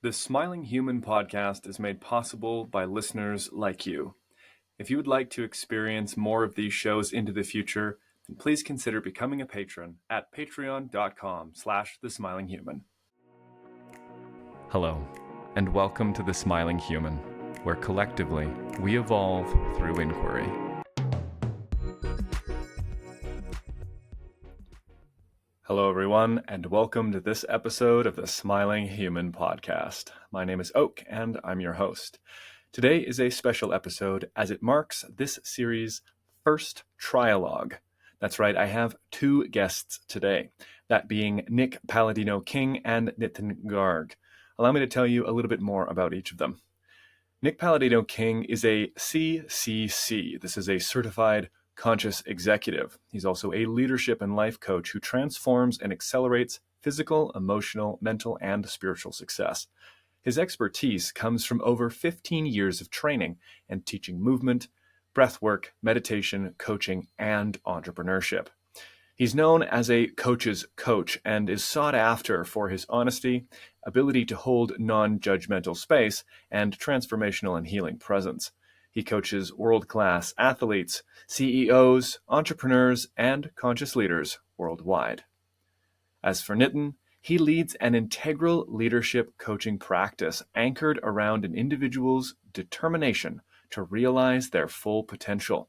The Smiling Human podcast is made possible by listeners like you. If you would like to experience more of these shows into the future, then please consider becoming a patron at patreon.com/thesmilinghuman. Hello, and welcome to The Smiling Human, where collectively we evolve through inquiry. Hello, everyone, and welcome to this episode of the Smiling Human podcast. My name is Oak, and I'm your host. Today is a special episode as it marks this series' first trialogue. That's right, I have two guests today, that being Nick Palladino-King and Nitin Garg. Allow me to tell you a little bit more about each of them. Nick Palladino-King is a CCC. This is a certified conscious executive. He's also a leadership and life coach who transforms and accelerates physical, emotional, mental, and spiritual success. His expertise comes from over 15 years of training and teaching movement, breathwork, meditation, coaching, and entrepreneurship. He's known as a coach's coach and is sought after for his honesty, ability to hold non-judgmental space, and transformational and healing presence. He coaches world-class athletes, CEOs, entrepreneurs, and conscious leaders worldwide. As for Nitin, he leads an integral leadership coaching practice anchored around an individual's determination to realize their full potential.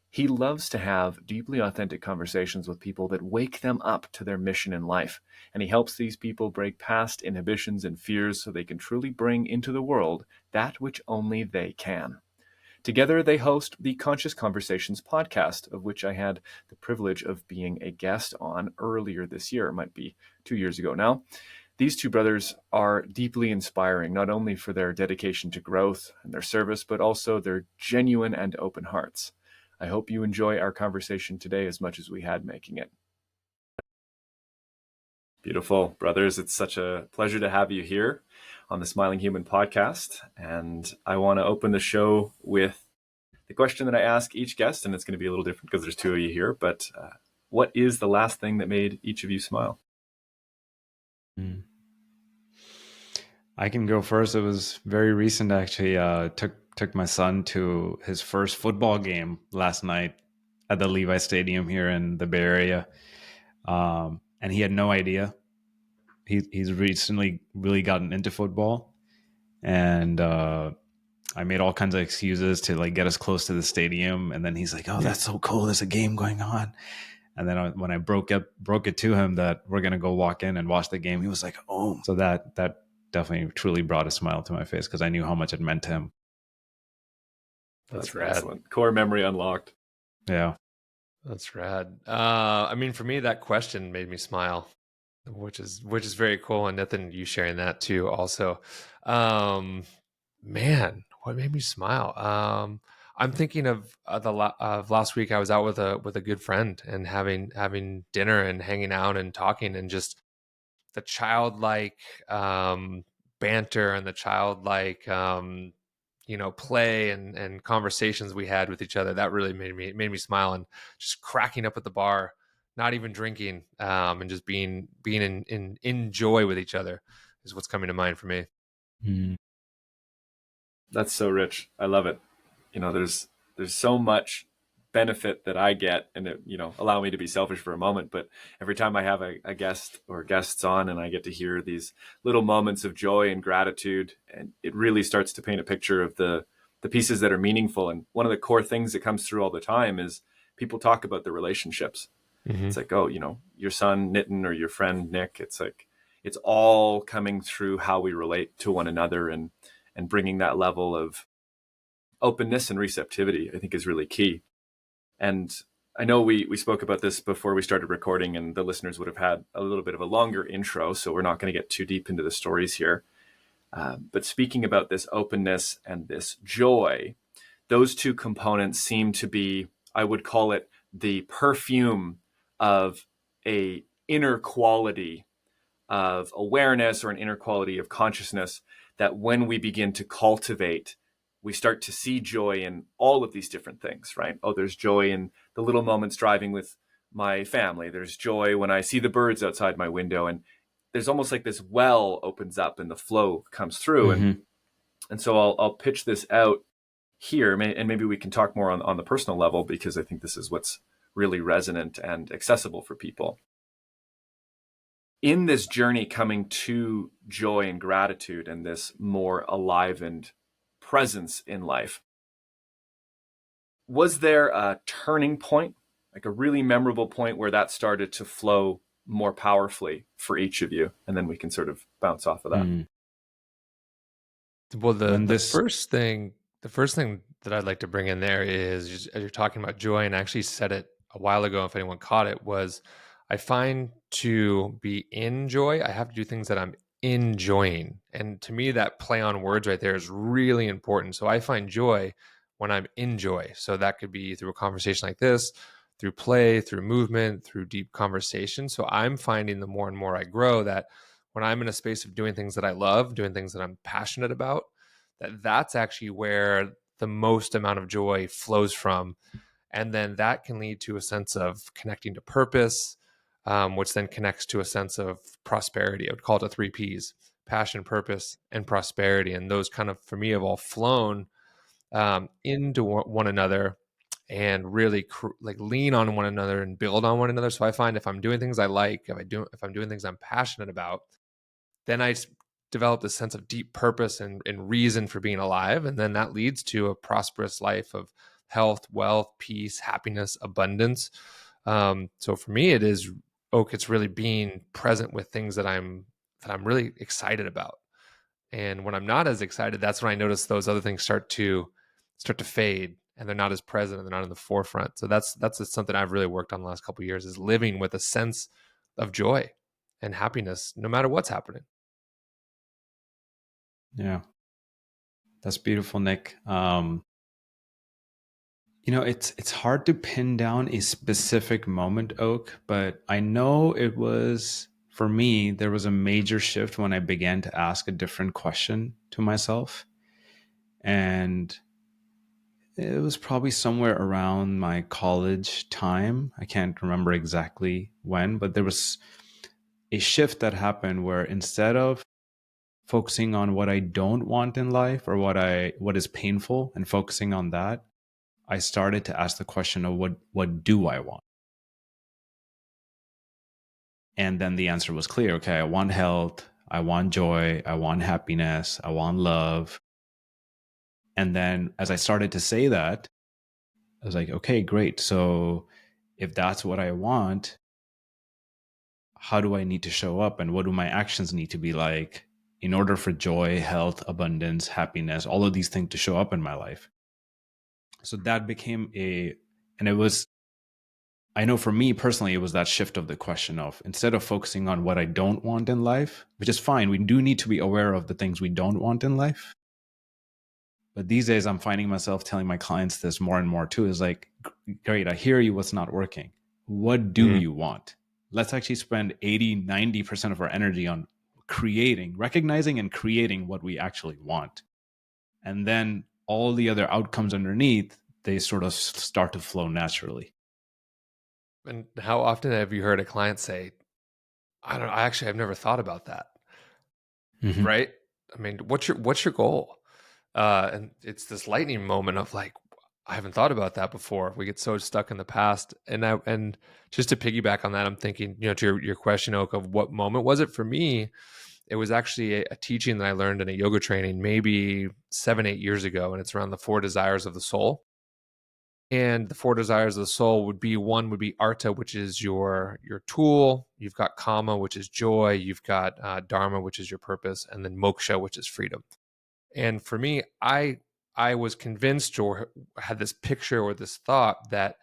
He loves to have deeply authentic conversations with people that wake them up to their mission in life, and he helps these people break past inhibitions and fears so they can truly bring into the world that which only they can. Together, they host the Conscious Conversations podcast, of which I had the privilege of being a guest on earlier this year. It might be 2 years ago now. These two brothers are deeply inspiring, not only for their dedication to growth and their service, but also their genuine and open hearts. I hope you enjoy our conversation today as much as we had making it. Beautiful, brothers. It's such a pleasure to have you here on the Smiling Human podcast. And I want to open the show with the question that I ask each guest, and it's going to be a little different because there's two of you here, but what is the last thing that made each of you smile? I can go first. It was very recent, actually. Took my son to his first football game last night at the Levi Stadium here in the Bay Area. And he had no idea. He's recently really gotten into football, and I made all kinds of excuses to like get us close to the stadium. And then he's like, "Oh, that's so cool! There's a game going on." And then when I broke it to him that we're gonna go walk in and watch the game, he was like, "Oh!" So that definitely truly brought a smile to my face because I knew how much it meant to him. That's rad. Excellent. Core memory unlocked. Yeah. That's rad. I mean, for me, that question made me smile, which is very cool. And Nathan, you sharing that too, also. Man, what made me smile? I'm thinking of last week. I was out with a good friend and having dinner and hanging out and talking, and just the childlike banter and the childlike play and conversations we had with each other. That really made me smile, and just cracking up at the bar, not even drinking, and just being in joy with each other is what's coming to mind for me. That's so rich. I love it. There's so much benefit that I get, and it, allow me to be selfish for a moment, but every time I have a guest or guests on and I get to hear these little moments of joy and gratitude, and it really starts to paint a picture of the pieces that are meaningful. And one of the core things that comes through all the time is people talk about the relationships. Mm-hmm. It's like, oh, your son Nitin or your friend Nick, it's like, it's all coming through how we relate to one another, and bringing that level of openness and receptivity, I think, is really key. And I know we spoke about this before we started recording, and the listeners would have had a little bit of a longer intro, so we're not going to get too deep into the stories here. But speaking about this openness and this joy, those two components seem to be, I would call it, the perfume of a inner quality of awareness or an inner quality of consciousness that when we begin to cultivate, we start to see joy in all of these different things, right? Oh, there's joy in the little moments driving with my family. There's joy when I see the birds outside my window. And there's almost like this well opens up and the flow comes through. And so I'll pitch this out here, and maybe we can talk more on the personal level, because I think this is what's really resonant and accessible for people. In this journey coming to joy and gratitude and this more alivened presence in life, was there a turning point, like a really memorable point where that started to flow more powerfully for each of you? And then we can sort of bounce off of that. Well, When the this, first thing that I'd like to bring in there is, just, as you're talking about joy, and I actually said it a while ago, if anyone caught it, was I find to be in joy, I have to do things that I'm enjoying. And to me, that play on words right there is really important. So I find joy when I'm in joy. So that could be through a conversation like this, through play, through movement, through deep conversation. So I'm finding the more and more I grow that when I'm in a space of doing things that I love, doing things that I'm passionate about, that's actually where the most amount of joy flows from. And then that can lead to a sense of connecting to purpose, which then connects to a sense of prosperity. I would call it the three P's: passion, purpose, and prosperity. And those kind of, for me, have all flown into one another and really like lean on one another and build on one another. So I find if I'm doing things I like, if I'm doing things I'm passionate about, then I develop this sense of deep purpose and reason for being alive. And then that leads to a prosperous life of health, wealth, peace, happiness, abundance. So for me, it is, it's really being present with things that I'm really excited about. And when I'm not as excited, that's when I notice those other things start to fade, and they're not as present, and they're not in the forefront. So that's something I've really worked on the last couple of years, is living with a sense of joy and happiness, no matter what's happening. yeah, that's beautiful, Nick. It's hard to pin down a specific moment, Oak, but I know it was, for me, there was a major shift when I began to ask a different question to myself. And it was probably somewhere around my college time. I can't remember exactly when, but there was a shift that happened where, instead of focusing on what I don't want in life, or what is painful, and focusing on that, I started to ask the question of what do I want? And then the answer was clear. Okay, I want health, I want joy, I want happiness, I want love. And then as I started to say that, I was like, okay, great. So if that's what I want, how do I need to show up, and what do my actions need to be like in order for joy, health, abundance, happiness, all of these things to show up in my life? So that became and it was, I know for me personally, it was that shift of the question of, instead of focusing on what I don't want in life, which is fine, we do need to be aware of the things we don't want in life. But these days, I'm finding myself telling my clients this more and more too, is like, great, I hear you, what's not working. What do you want? Let's actually spend 80-90% of our energy on recognizing and creating what we actually want. And then all the other outcomes underneath, they sort of start to flow naturally. And how often have you heard a client say, I've never thought about that. Mm-hmm. Right? I mean, what's your goal? And it's this lightning moment of like, I haven't thought about that before. We get so stuck in the past. And just to piggyback on that, I'm thinking, to your question, Oak, of what moment was it for me? It was actually a teaching that I learned in a yoga training maybe 7-8 years ago. And it's around the 4 desires of the soul. And the 4 desires of the soul would be, one would be artha, which is your tool. You've got kama, which is joy. You've got dharma, which is your purpose, and then moksha, which is freedom. And for me, I was convinced, or had this picture or this thought, that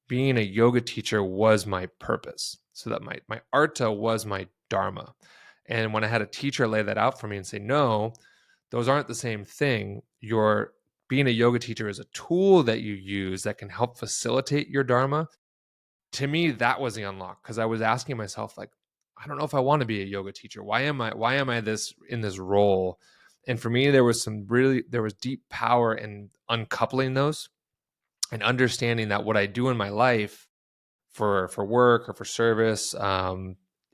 being a yoga teacher was my purpose. So that my artha was my dharma. And when I had a teacher lay that out for me and say, no, those aren't the same thing. Your being a yoga teacher is a tool that you use that can help facilitate your dharma. To me, that was the unlock, because I was asking myself, like, I don't know if I want to be a yoga teacher. Why am I this in this role? And for me, there was deep power in uncoupling those and understanding that what I do in my life for work or for service,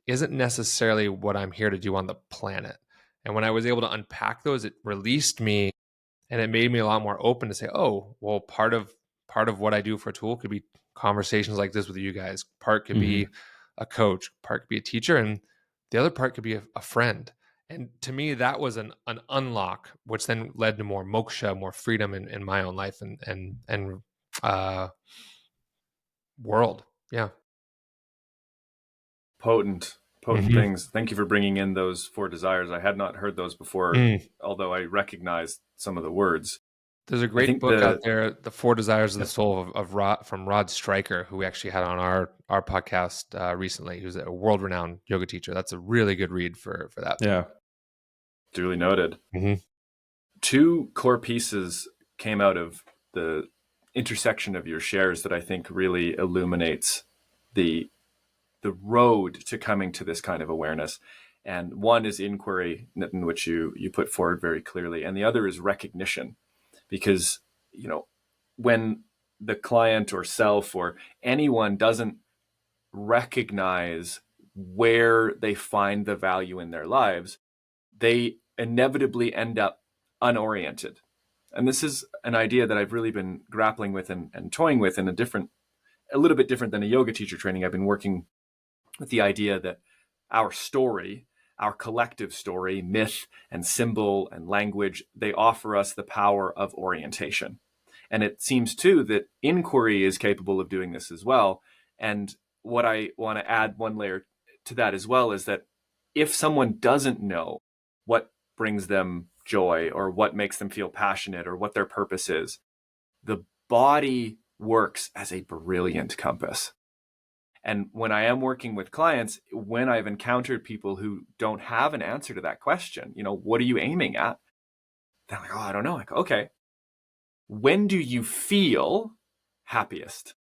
isn't necessarily what I'm here to do on the planet. And when I was able to unpack those, it released me, and it made me a lot more open to say, oh, well, part of what I do for a tool could be conversations like this with you guys. Part could Mm-hmm. be a coach, part could be a teacher, and the other part could be a friend. And to me, that was an unlock, which then led to more moksha, more freedom in my own life and uh, world. Yeah. Potent, potent Mm-hmm. things. Thank you for bringing in those four desires. I had not heard those before, Mm. although I recognized some of the words. There's a I great think book out the there, "The Four Desires of the yeah, Soul" of Rod, from Rod Stryker, who we actually had on our podcast recently. Who's a world-renowned yoga teacher. That's a really good read for that. Yeah. duly noted. Mm-hmm. Two core pieces came out of the intersection of your shares that I think really illuminates the the road to coming to this kind of awareness. And one is inquiry, Nitin, which you put forward very clearly, and the other is recognition, because when the client or self or anyone doesn't recognize where they find the value in their lives, they inevitably end up unoriented. And this is an idea that I've really been grappling with and toying with in a little bit different than a yoga teacher training. I've been working with the idea that our story, our collective story, myth and symbol and language, they offer us the power of orientation. And it seems too that inquiry is capable of doing this as well. And what I want to add one layer to that as well is that if someone doesn't know what brings them joy or what makes them feel passionate or what their purpose is, the body works as a brilliant compass. And when I am working with clients, when I've encountered people who don't have an answer to that question, what are you aiming at? They're like, oh, I don't know. Like, okay, when do you feel happiest?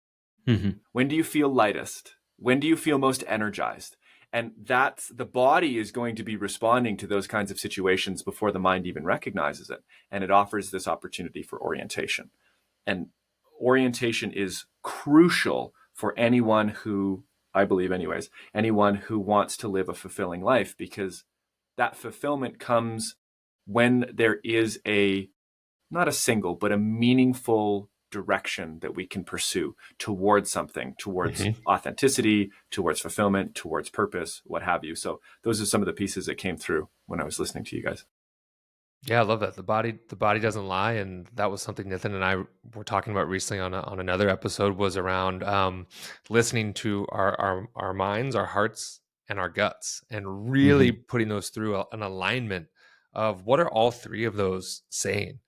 Mm-hmm. When do you feel lightest? When do you feel most energized? And that's the body is going to be responding to those kinds of situations before the mind even recognizes it. And it offers this opportunity for orientation. And orientation is crucial for anyone who, I believe anyways, anyone who wants to live a fulfilling life, because that fulfillment comes when there is not a single, but a meaningful direction that we can pursue towards something, towards Mm-hmm. authenticity, towards fulfillment, towards purpose, what have you. So those are some of the pieces that came through when I was listening to you guys. Yeah, I love that. The body doesn't lie, and that was something Nathan and I were talking about recently on another episode. Was around listening to our minds, our hearts, and our guts, and really Mm-hmm. putting those through an alignment of what are all three of those saying.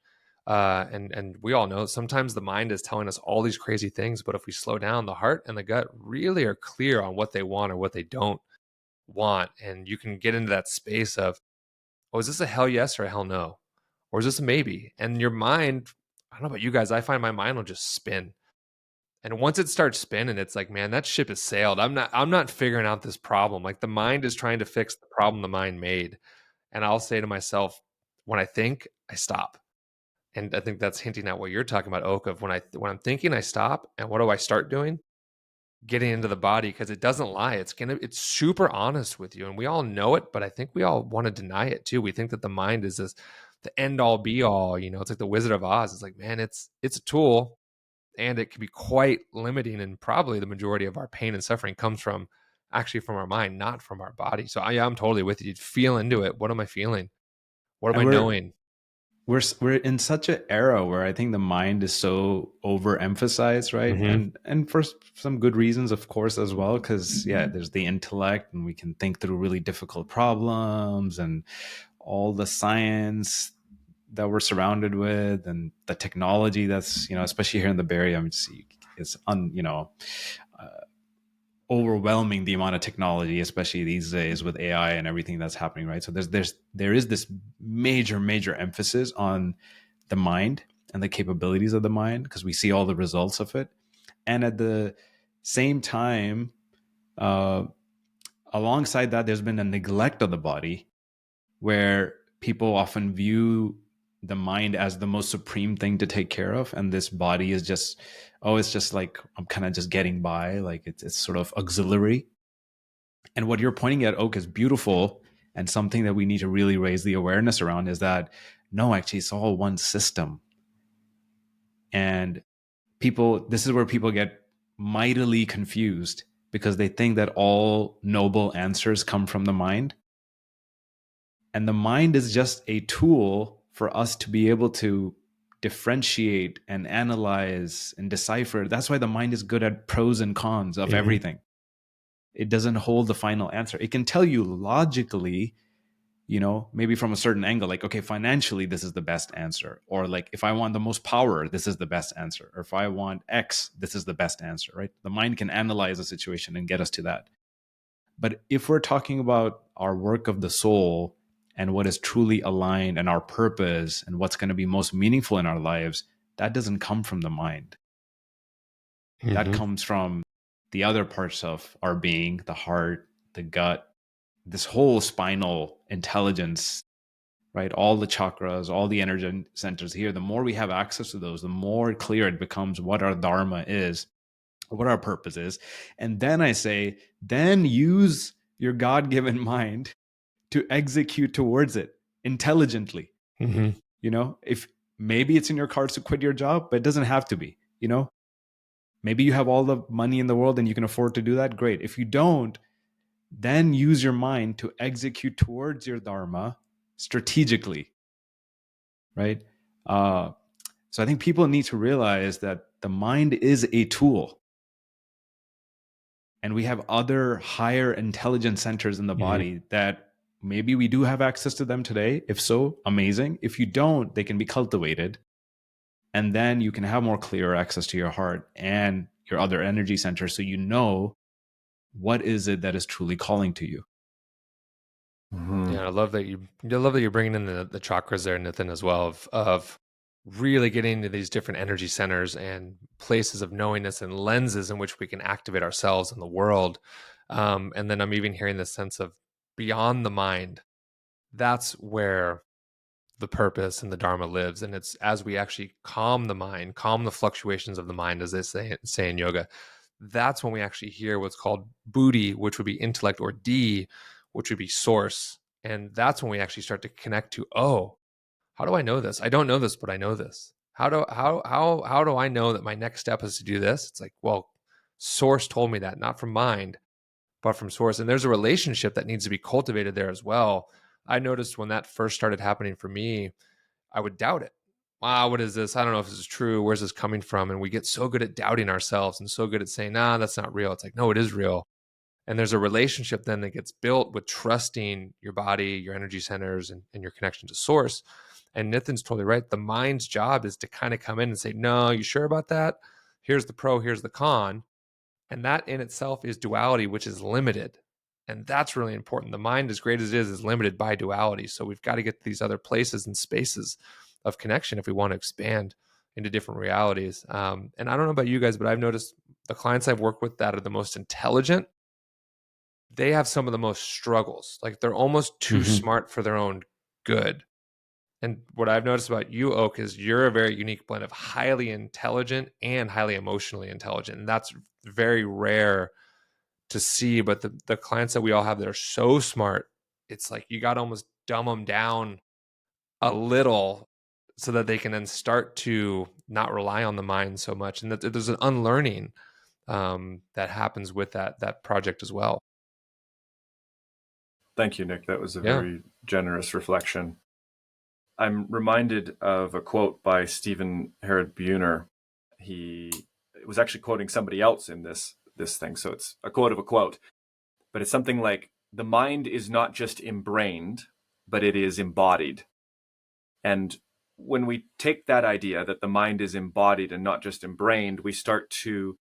And we all know sometimes the mind is telling us all these crazy things, but if we slow down, the heart and the gut really are clear on what they want or what they don't want, and you can get into that space of, oh, is this a hell yes or a hell no? Or is this a maybe? And your mind, I don't know about you guys, I find my mind will just spin. And once it starts spinning, it's like, man, that ship has sailed. I'm not figuring out this problem. Like the mind is trying to fix the problem the mind made. And I'll say to myself, when I think, I stop. And I think that's hinting at what you're talking about, Oak, of when I'm thinking, I stop. And what do I start doing? Getting into the body, because it doesn't lie. It's super honest with you, and we all know it, but I think we all want to deny it too. We think that the mind is this the end all be all. It's like the Wizard of Oz. It's like, man, it's a tool, and it can be quite limiting, and probably the majority of our pain and suffering comes from actually from our mind, not from our body. So I'm totally with you. Feel into it. What am I feeling? What am And I we're knowing? we're in such an era where I think the mind is so overemphasized, right? Mm-hmm. And for some good reasons, of course, as well. Because yeah, there's the intellect, and we can think through really difficult problems, and all the science that we're surrounded with, and the technology that's especially here in the Bay Area, I mean, it's overwhelming the amount of technology, especially these days with AI and everything that's happening, right? So there is this major emphasis on the mind and the capabilities of the mind, because we see all the results of it. And at the same time, uh, alongside that, there's been a neglect of the body, where people often view the mind as the most supreme thing to take care of, and this body is just, oh, it's just like I'm kind of just getting by, like it's sort of auxiliary. And what you're pointing at, Oak, is beautiful, and something that we need to really raise the awareness around is that no, actually, it's all one system. And this is where people get mightily confused because they think that all noble answers come from the mind. And the mind is just a tool for us to be able to differentiate and analyze and decipher. That's why the mind is good at pros and cons of everything. It doesn't hold the final answer. It can tell you logically, maybe from a certain angle, like, okay, financially, this is the best answer. Or like, if I want the most power, this is the best answer. Or if I want X, this is the best answer, right? The mind can analyze a situation and get us to that. But if we're talking about our work of the soul and what is truly aligned and our purpose and what's going to be most meaningful in our lives, that doesn't come from the mind. That comes from the other parts of our being, the heart, the gut, this whole spinal intelligence, right? All the chakras, all the energy centers here. The more we have access to those, the more clear it becomes what our dharma is, what our purpose is. And then I say, then use your God-given mind to execute towards it intelligently. If maybe it's in your cards to quit your job, but it doesn't have to be. Maybe you have all the money in the world and you can afford to do that. Great. If you don't, then use your mind to execute towards your dharma strategically, right? So I think people need to realize that the mind is a tool, and we have other higher intelligence centers in the body that maybe we do have access to them today. If so, amazing. If you don't, they can be cultivated, and then you can have more clear access to your heart and your other energy centers, so you know what is it that is truly calling to you. Yeah, I love that you're bringing in the chakras there, Nitin, as well, of really getting into these different energy centers and places of knowingness and lenses in which we can activate ourselves in the world. And then I'm even hearing this sense of beyond the mind. That's where the purpose and the dharma lives, and it's as we actually calm the mind, calm the fluctuations of the mind, as they say in yoga. That's when we actually hear what's called buddhi, which would be intellect, or di, which would be source. And that's when we actually start to connect to, oh, how do I know this? I don't know this, but I know this. How do I know that my next step is to do this? It's like, well, source told me that, not from mind, but from source. And there's a relationship that needs to be cultivated there as well. I noticed when that first started happening for me, I would doubt it. Wow, what is this? I don't know if this is true. Where's this coming from? And we get so good at doubting ourselves and so good at saying, nah, that's not real. It's like, no, it is real. And there's a relationship then that gets built with trusting your body, your energy centers, and your connection to source. And Nitin's totally right. The mind's job is to kind of come in and say, no, you sure about that? Here's the pro, here's the con. And that in itself is duality, which is limited. And that's really important. The mind, as great as it is limited by duality. So we've got to get to these other places and spaces of connection if we want to expand into different realities. And I don't know about you guys, but I've noticed the clients I've worked with that are the most intelligent, they have some of the most struggles. Like they're almost too smart for their own good. And what I've noticed about you, Oak, is you're a very unique blend of highly intelligent and highly emotionally intelligent. And that's very rare to see. But the clients that we all have that are so smart, it's like you got to almost dumb them down a little so that they can then start to not rely on the mind so much. And that there's an unlearning that happens with that project as well. Thank you, Nick. That was a Yeah. very generous reflection. I'm reminded of a quote by Stephen Herod Buhner. He was actually quoting somebody else in this thing, so it's a quote of a quote. But it's something like, the mind is not just embrained, but it is embodied. And when we take that idea that the mind is embodied and not just embrained, we start to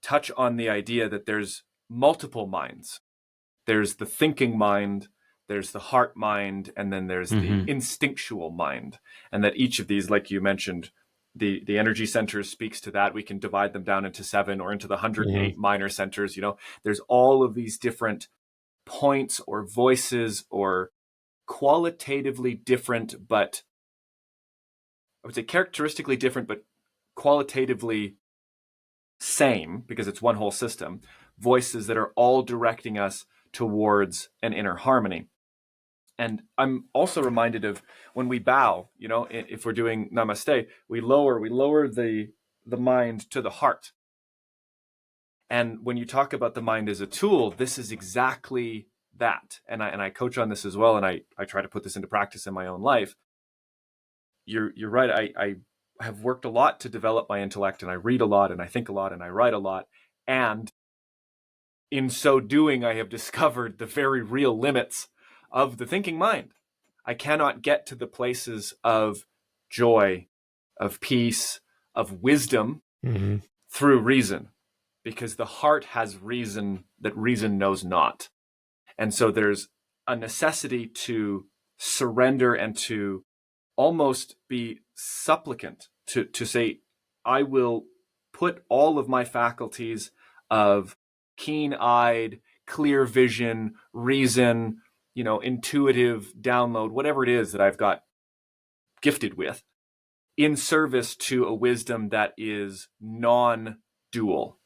touch on the idea that there's multiple minds. There's the thinking mind, there's the heart mind, and then there's the instinctual mind. And that each of these, like you mentioned, the energy centers speaks to that. We can divide them down into 7 or into the 108 minor centers. There's all of these different points or voices or qualitatively different, but I would say characteristically different, but qualitatively same, because it's one whole system, voices that are all directing us towards an inner harmony. And I'm also reminded of when we bow, if we're doing namaste, we lower the mind to the heart. And when you talk about the mind as a tool, this is exactly that. And I coach on this as well, and I try to put this into practice in my own life. You're right. I have worked a lot to develop my intellect, and I read a lot, and I think a lot, and I write a lot. And in so doing, I have discovered the very real limits of the thinking mind. I cannot get to the places of joy, of peace, of wisdom through reason, because the heart has reason that reason knows not. And so there's a necessity to surrender and to almost be supplicant, to say, I will put all of my faculties of keen-eyed, clear vision, reason, intuitive download, whatever it is that I've got gifted with, in service to a wisdom that is non-dual.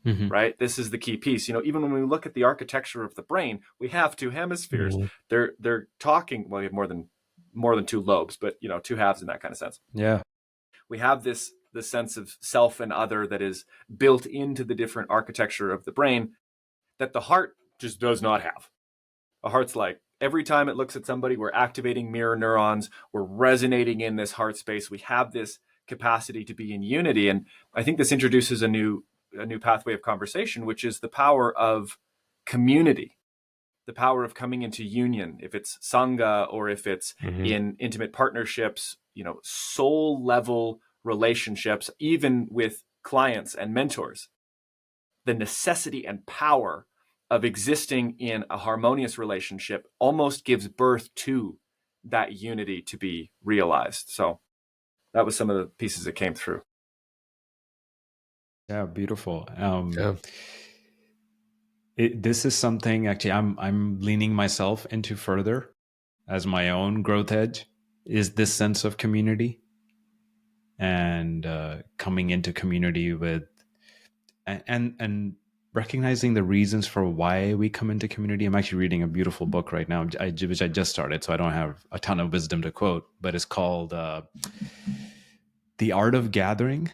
Mm-hmm. Right? This is the key piece. Even when we look at the architecture of the brain, we have two hemispheres. They're talking. Well, we have more than two lobes, but two halves in that kind of sense. Yeah. We have the sense of self and other that is built into the different architecture of the brain that the heart just does not have. The heart's like, every time it looks at somebody, we're activating mirror neurons. We're resonating in this heart space. We have this capacity to be in unity. And I think this introduces a new pathway of conversation, which is the power of community, the power of coming into union, if it's sangha or if it's in intimate partnerships, soul level relationships, even with clients and mentors. The necessity and power of existing in a harmonious relationship almost gives birth to that unity to be realized. So that was some of the pieces that came through. Yeah, beautiful. Yeah. This is something actually I'm leaning myself into further as my own growth edge, is this sense of community and coming into community with and recognizing the reasons for why we come into community. I'm actually reading a beautiful book right now, which I just started, so I don't have a ton of wisdom to quote, but it's called The Art of Gathering.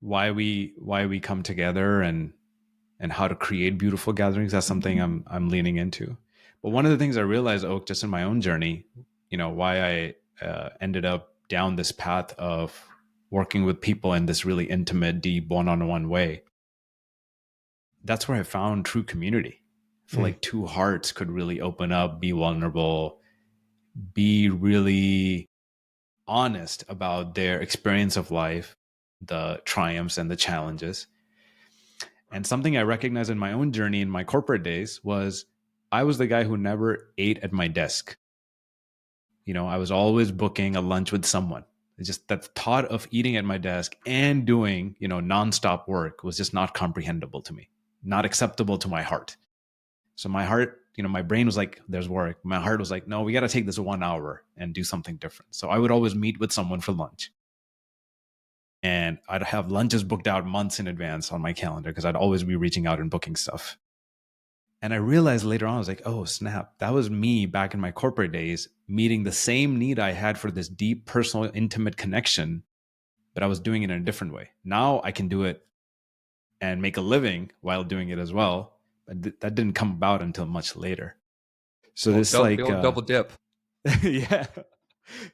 Why we come together and how to create beautiful gatherings. That's something I'm leaning into. But one of the things I realized, Oak, just in my own journey, why I ended up down this path of working with people in this really intimate, deep, one-on-one way. That's where I found true community. I feel like two hearts could really open up, be vulnerable, be really honest about their experience of life, the triumphs and the challenges. And something I recognized in my own journey in my corporate days was I was the guy who never ate at my desk. I was always booking a lunch with someone. It's just that the thought of eating at my desk and doing, nonstop work was just not comprehensible to me, not acceptable to my heart. So my heart, my brain was like, there's work. My heart was like, no, we got to take this 1 hour and do something different. So I would always meet with someone for lunch. And I'd have lunches booked out months in advance on my calendar because I'd always be reaching out and booking stuff. And I realized later on, I was like, oh, snap. That was me back in my corporate days, meeting the same need I had for this deep, personal, intimate connection, but I was doing it in a different way. Now I can do it and make a living while doing it as well. But that didn't come about until much later. So double dip. Yeah.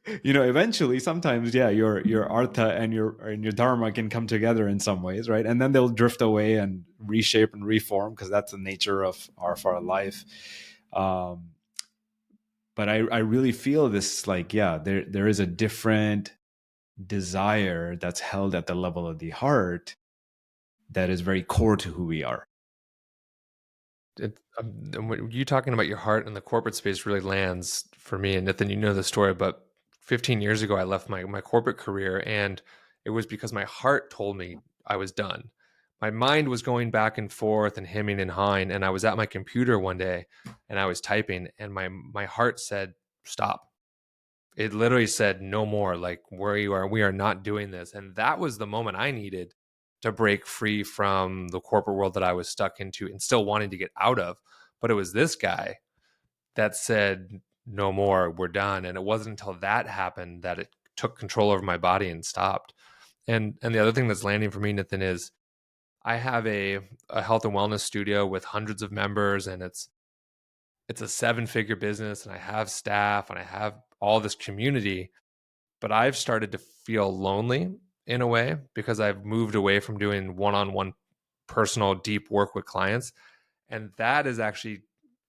Eventually, sometimes, yeah, your artha and your dharma can come together in some ways, right? And then they'll drift away and reshape and reform because that's the nature of our life. But I really feel this, like, yeah, there is a different desire that's held at the level of the heart that is very core to who we are. When you talking about your heart in the corporate space really lands for me. And Nitin, you know the story, but 15 years ago, I left my corporate career, and it was because my heart told me I was done. My mind was going back and forth and hemming and hawing, and I was at my computer one day and I was typing, and my heart said, stop. It literally said, no more, like, where you are, we are not doing this. And that was the moment I needed to break free from the corporate world that I was stuck into and still wanting to get out of. But it was this guy that said, no more, we're done. And it wasn't until that happened that it took control over my body and stopped. And the other thing that's landing for me, Nitin, is I have a health and wellness studio with hundreds of members, and it's a 7-figure business, and I have staff and I have all this community, but I've started to feel lonely in a way because I've moved away from doing one-on-one personal deep work with clients. And that is actually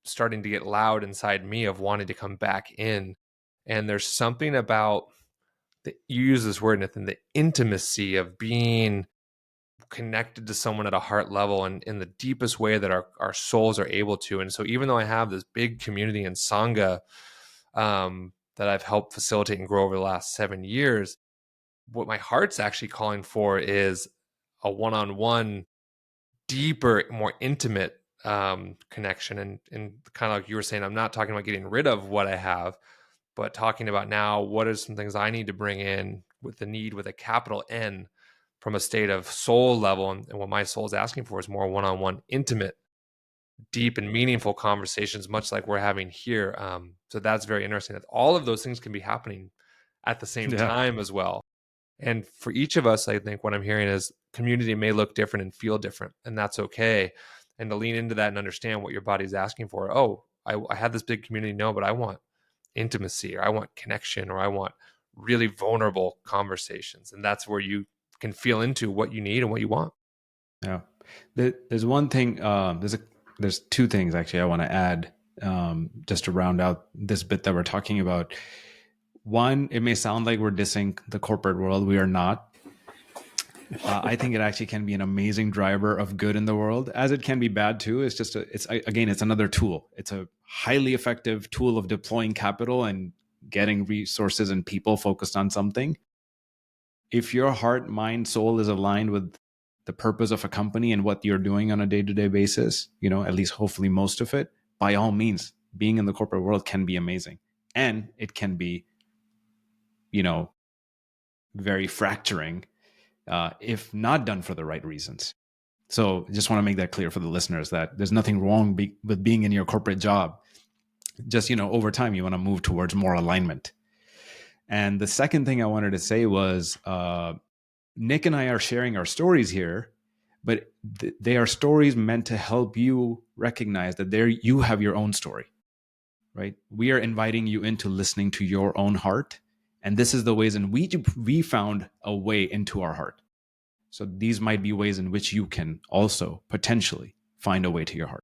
starting to get loud inside me of wanting to come back in. And there's something about you use this word, Nathan, the intimacy of being connected to someone at a heart level and in the deepest way that our souls are able to. And so even though I have this big community in Sangha that I've helped facilitate and grow over the last 7 years, what my heart's actually calling for is a one-on-one, deeper, more intimate connection. And kind of like you were saying, I'm not talking about getting rid of what I have, but talking about now what are some things I need to bring in with the need with a capital N from a state of soul level. And what my soul is asking for is more one-on-one, intimate, deep and meaningful conversations, much like we're having here. So that's very interesting that all of those things can be happening at the same Yeah. time as well. And for each of us, I think what I'm hearing is community may look different and feel different, and that's okay. And to lean into that and understand what your body's asking for. Oh, I had this big community, no, but I want intimacy, or I want connection, or I want really vulnerable conversations. And that's where you can feel into what you need and what you want. Yeah. There's one thing, there's two things actually I want to add, just to round out this bit that we're talking about. One, it may sound like we're dissing the corporate world. We are not. I think it actually can be an amazing driver of good in the world, as it can be bad too. It's another tool. It's a highly effective tool of deploying capital and getting resources and people focused on something. If your heart, mind, soul is aligned with the purpose of a company and what you're doing on a day-to-day basis, at least hopefully most of it, by all means, being in the corporate world can be amazing. And it can be, very fracturing if not done for the right reasons. So just want to make that clear for the listeners that there's nothing wrong with being in your corporate job. Just, over time, you want to move towards more alignment. And the second thing I wanted to say was, Nick and I are sharing our stories here, but they are stories meant to help you recognize that you have your own story, right? We are inviting you into listening to your own heart. And this is the ways in which we found a way into our heart. So these might be ways in which you can also potentially find a way to your heart.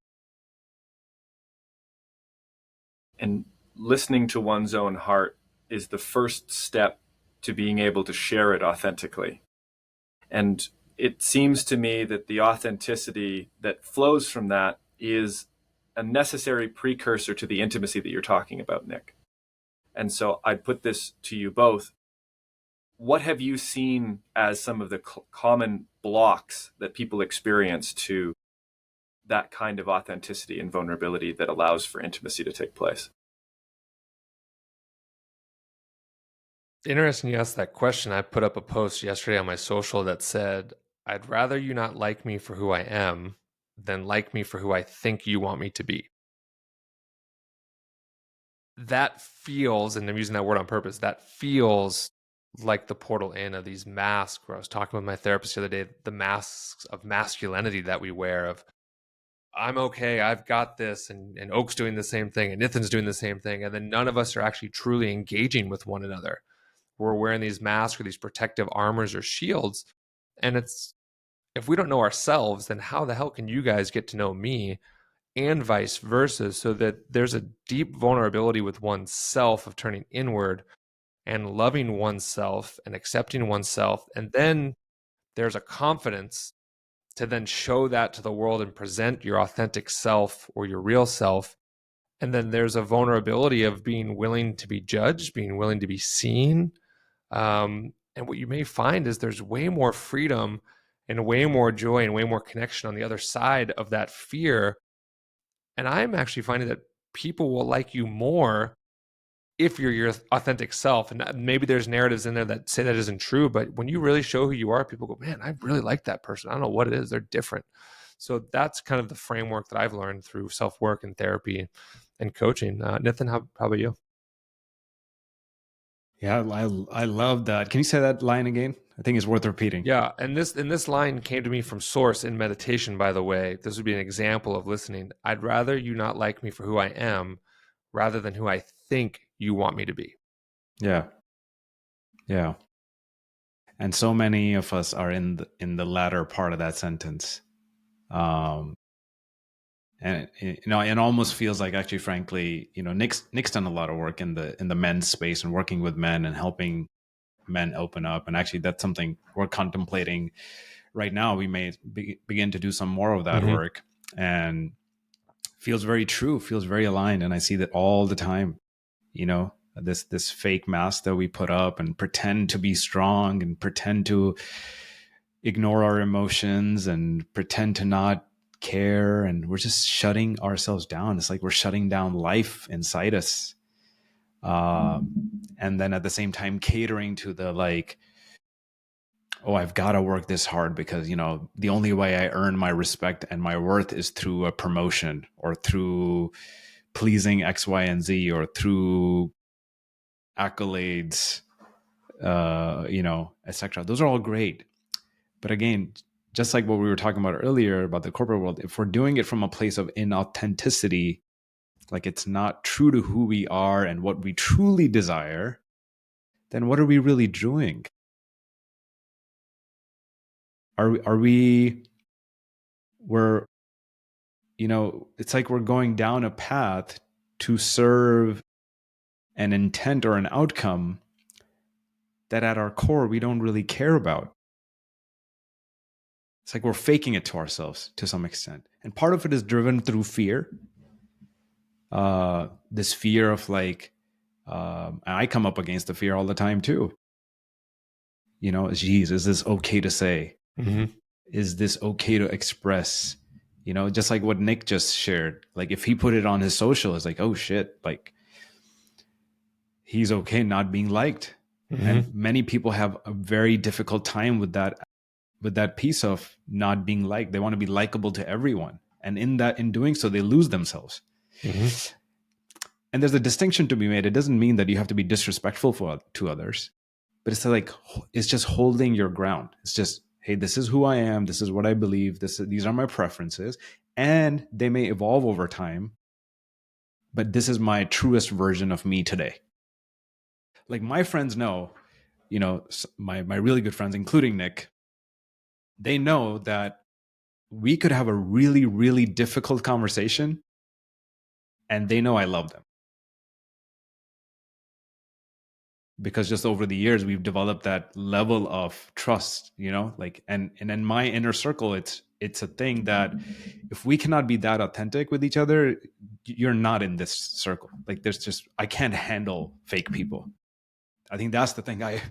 And listening to one's own heart is the first step to being able to share it authentically. And it seems to me that the authenticity that flows from that is a necessary precursor to the intimacy that you're talking about, Nick. And so I'd put this to you both. What have you seen as some of the common blocks that people experience to that kind of authenticity and vulnerability that allows for intimacy to take place? Interesting you asked that question. I put up a post yesterday on my social that said, I'd rather you not like me for who I am than like me for who I think you want me to be. That feels, and I'm using that word on purpose, that feels like the portal in of these masks where I was talking with my therapist the other day, the masks of masculinity that we wear of, I'm okay, I've got this, and Oak's doing the same thing, and Nithin's doing the same thing, and then none of us are actually truly engaging with one another. We're wearing these masks or these protective armors or shields, and it's, if we don't know ourselves, then how the hell can you guys get to know me, and vice versa, so that there's a deep vulnerability with oneself of turning inward and loving oneself and accepting oneself. And then there's a confidence to then show that to the world and present your authentic self or your real self. And then there's a vulnerability of being willing to be judged, being willing to be seen. And what you may find is there's way more freedom and way more joy and way more connection on the other side of that fear. And I'm actually finding that people will like you more if you're your authentic self. And maybe there's narratives in there that say that isn't true, but when you really show who you are, people go, man, I really like that person. I don't know what it is. They're different. So that's kind of the framework that I've learned through self-work and therapy and coaching. Nitin, how about you? Yeah, I love that. Can you say that line again? I think it's worth repeating. Yeah, and this line came to me from Source in meditation, by the way. This would be an example of listening. I'd rather you not like me for who I am rather than who I think you want me to be. Yeah. Yeah. And so many of us are in the latter part of that sentence. And it almost feels like, actually, frankly, Nick's done a lot of work in the men's space and working with men and helping men open up. And actually, that's something we're contemplating right now. We may begin to do some more of that work, and feels very true, feels very aligned. And I see that all the time, this fake mask that we put up and pretend to be strong and pretend to ignore our emotions and pretend to not care, and we're just shutting ourselves down. It's like we're shutting down life inside us, and then at the same time catering to the like, oh, I've got to work this hard because the only way I earn my respect and my worth is through a promotion or through pleasing X, Y, and Z, or through accolades, etc. Those are all great, but again, just like what we were talking about earlier about the corporate world, if we're doing it from a place of inauthenticity, like it's not true to who we are and what we truly desire, then what are we really doing? We're, it's like we're going down a path to serve an intent or an outcome that at our core we don't really care about. It's like we're faking it to ourselves to some extent. And part of it is driven through fear. This fear of like, I come up against the fear all the time too. Geez, is this okay to say? Is this okay to express? Just like what Nick just shared. Like if he put it on his social, it's like, oh shit, like he's okay not being liked. And many people have a very difficult time with that piece of not being liked. They want to be likable to everyone. And in doing so, they lose themselves. And there's a distinction to be made. It doesn't mean that you have to be disrespectful to others, but it's just holding your ground. It's just, hey, this is who I am. This is what I believe. These are my preferences, and they may evolve over time, but this is my truest version of me today. Like my friends know, my really good friends, including Nick, they know that we could have a really, really difficult conversation, and they know I love them. Because just over the years, we've developed that level of trust, and in my inner circle, it's a thing that if we cannot be that authentic with each other, you're not in this circle. Like I can't handle fake people. I think that's the thing I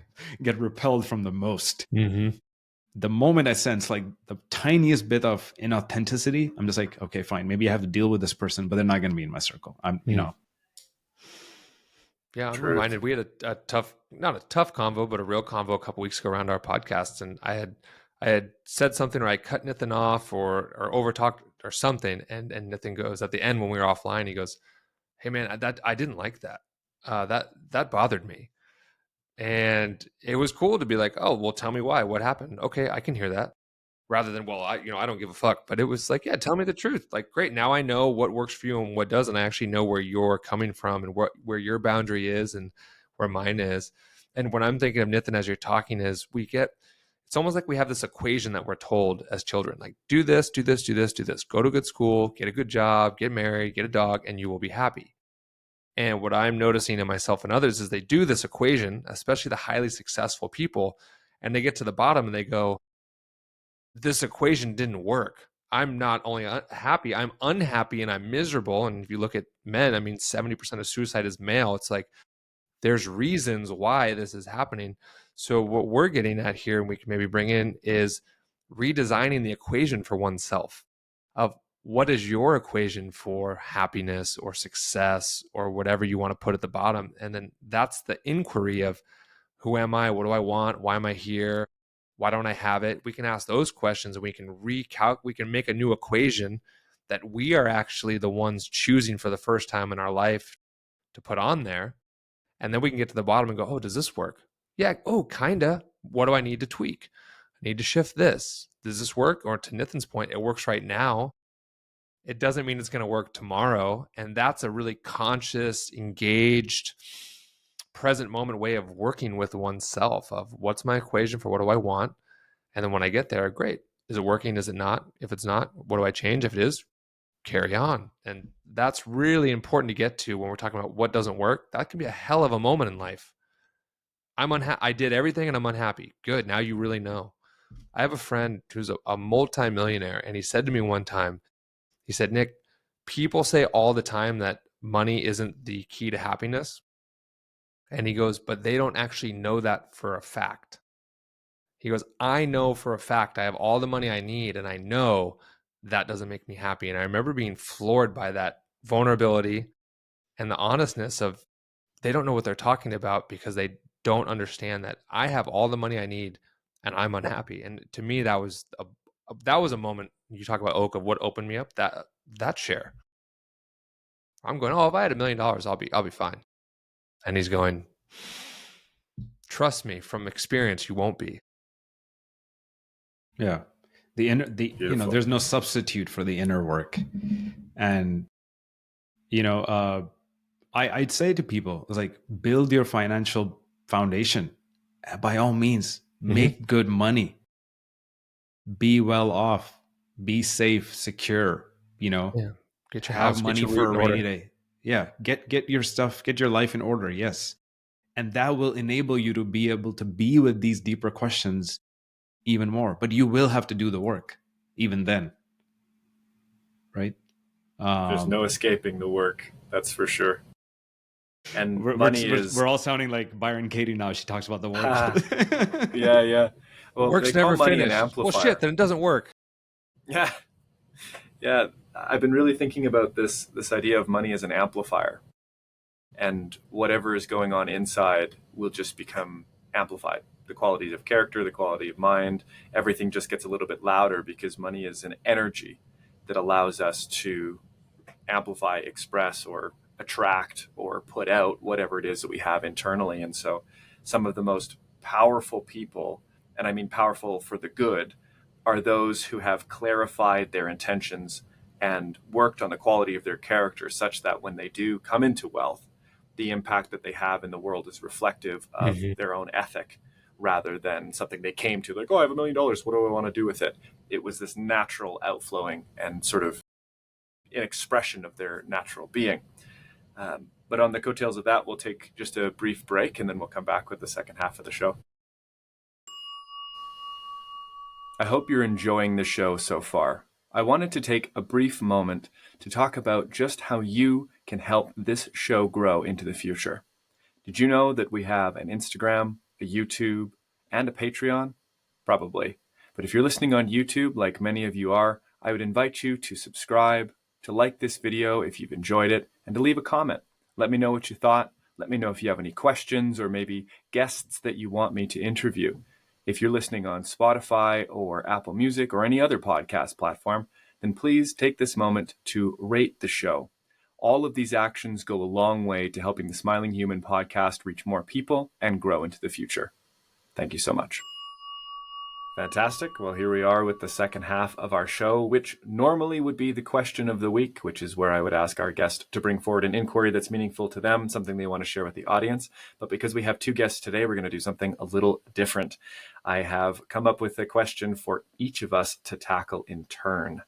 get repelled from the most. The moment I sense like the tiniest bit of inauthenticity, I'm just like, okay, fine. Maybe I have to deal with this person, but they're not going to be in my circle. Yeah, I'm reminded we had a tough, not a tough convo, but a real convo a couple weeks ago around our podcast, and I had said something, or I cut Nitin off or over talked or something, and Nitin goes at the end when we were offline, he goes, "Hey man, I didn't like that. That bothered me," and it was cool to be like, "Oh, well, tell me why. What happened? Okay, I can hear that." Rather than, well, I don't give a fuck. But it was like, yeah, tell me the truth. Like, great, now I know what works for you and what doesn't. I actually know where you're coming from and where your boundary is and where mine is. And what I'm thinking of, Nitin, as you're talking, is it's almost like we have this equation that we're told as children, like, do this, do this, do this, do this, go to good school, get a good job, get married, get a dog, and you will be happy. And what I'm noticing in myself and others is they do this equation, especially the highly successful people, and they get to the bottom and they go, this equation didn't work. I'm not only happy, I'm unhappy and I'm miserable. And if you look at men, 70% of suicide is male. It's like there's reasons why this is happening. So what we're getting at here, and we can maybe bring in, is redesigning the equation for oneself of what is your equation for happiness or success or whatever you want to put at the bottom? And then that's the inquiry of, who am I? What do I want? Why am I here? Why don't I have it? We can ask those questions and we can make a new equation that we are actually the ones choosing for the first time in our life to put on there. And then we can get to the bottom and go, oh, does this work? Yeah. Oh, kinda. What do I need to tweak? I need to shift this. Does this work? Or to Nitin's point, it works right now. It doesn't mean it's going to work tomorrow. And that's a really conscious, engaged, present moment way of working with oneself of, what's my equation for what do I want? And then when I get there, great. Is it working? Is it not? If it's not, what do I change? If it is, carry on. And that's really important to get to when we're talking about what doesn't work. That can be a hell of a moment in life. I did everything and I'm unhappy. Good. Now you really know. I have a friend who's a multimillionaire, and he said to me one time, he said, Nick, people say all the time that money isn't the key to happiness. And he goes, but they don't actually know that for a fact. He goes, I know for a fact I have all the money I need, and I know that doesn't make me happy. And I remember being floored by that vulnerability and the honestness of, they don't know what they're talking about because they don't understand that I have all the money I need and I'm unhappy. And to me, that was a moment. You talk about Oak, of what opened me up, that share. I'm going, oh, if I had $1 million, I'll be fine. And he's going, trust me, from experience, you won't be. Yeah. There's no substitute for the inner work. And, I'd say to people, it's like, build your financial foundation. By all means, make good money, be well off, be safe, secure, Yeah. Get your have house, money get your for a root in rainy order. day. Yeah. Get your stuff, get your life in order. Yes. And that will enable you to be able to be with these deeper questions even more. But you will have to do the work even then. Right? There's no escaping the work, that's for sure. And we're all sounding like Byron Katie now. She talks about the work. Yeah. Well, Work's they call never money an finished. amplifier. Well, shit, then it doesn't work. Yeah. I've been really thinking about this idea of money as an amplifier, and whatever is going on inside will just become amplified. The qualities of character, the quality of mind, everything just gets a little bit louder because money is an energy that allows us to amplify, express, or attract or put out whatever it is that we have internally. And so some of the most powerful people, and I mean powerful for the good, are those who have clarified their intentions and worked on the quality of their character such that when they do come into wealth, the impact that they have in the world is reflective of their own ethic rather than something they came to, like, oh, I have $1 million. What do I want to do with it? It was this natural outflowing and sort of an expression of their natural being. But on the coattails of that, we'll take just a brief break and then we'll come back with the second half of the show. I hope you're enjoying the show so far. I wanted to take a brief moment to talk about just how you can help this show grow into the future. Did you know that we have an Instagram, a YouTube, and a Patreon? Probably. But if you're listening on YouTube, like many of you are, I would invite you to subscribe, to like this video if you've enjoyed it, and to leave a comment. Let me know what you thought. Let me know if you have any questions or maybe guests that you want me to interview. If you're listening on Spotify or Apple Music or any other podcast platform, then please take this moment to rate the show. All of these actions go a long way to helping the Smiling Human podcast reach more people and grow into the future. Thank you so much. Fantastic. Well, here we are with the second half of our show, which normally would be the question of the week, which is where I would ask our guest to bring forward an inquiry that's meaningful to them, something they want to share with the audience. But because we have two guests today, we're going to do something a little different. I have come up with a question for each of us to tackle in turn.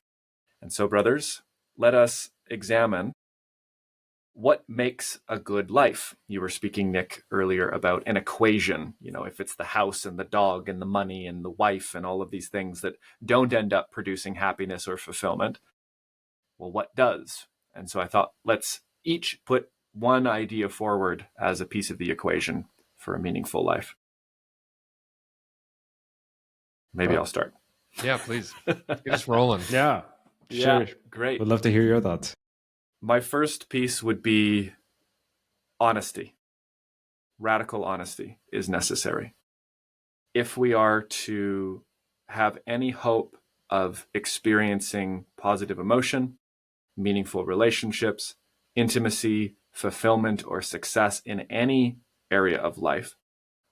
And so, brothers, let us examine what makes a good life. You were speaking, Nick, earlier about an equation, if it's the house and the dog and the money and the wife and all of these things that don't end up producing happiness or fulfillment. Well, what does? And so I thought, let's each put one idea forward as a piece of the equation for a meaningful life. Maybe I'll start. Yeah, please. Get us rolling. Yeah. Yeah, Sure. great. Would love to hear your thoughts. My first piece would be honesty. Radical honesty is necessary. If we are to have any hope of experiencing positive emotion, meaningful relationships, intimacy, fulfillment, or success in any area of life,